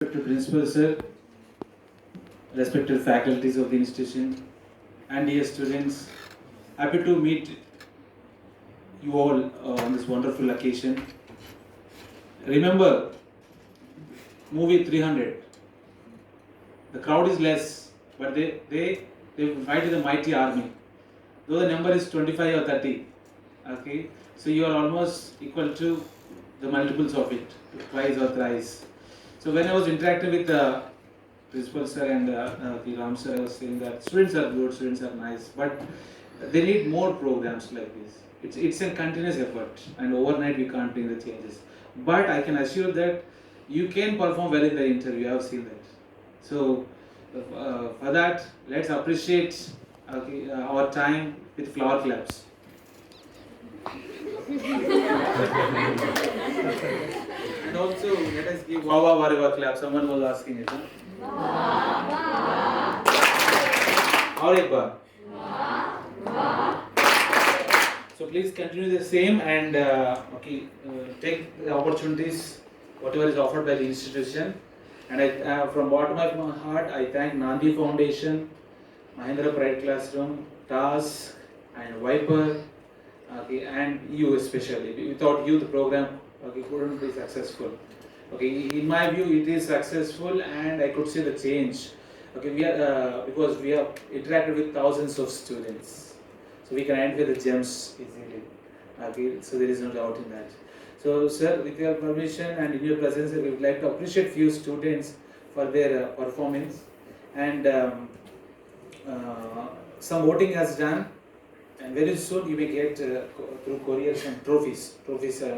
Respected Principal Sir, respected faculties of the institution, and dear students, happy to meet you all on this wonderful occasion. Remember, movie 300. The crowd is less, but they fight with a mighty army. Though the number is 25 or 30, okay, so you are almost equal to the multiples of it, twice or thrice. So when I was interacting with the principal sir and the Ram sir, I was saying that students are good, students are nice, but they need more programs like this. It's a continuous effort, and overnight we can't bring the changes. But I can assure that you can perform well in the interview. I have seen that. So for that, let's appreciate our time with flower claps. And also, let us give wow wow whatever clap. Someone was asking it. Or a bar. So please continue the same and take the opportunities, whatever is offered by the institution. And from bottom of my heart, I thank Naandi Foundation, Mahindra Pride Classroom, TASK, and VIPER, and you especially. Without you, the program couldn't be successful. In my view, it is successful, and I could see the change. We are because we have interacted with thousands of students, so we can identify the gems easily. So there is no doubt in that. So, sir, with your permission and in your presence, we would like to appreciate few students for their performance, and some voting has done, and very soon you may get through courier some trophies.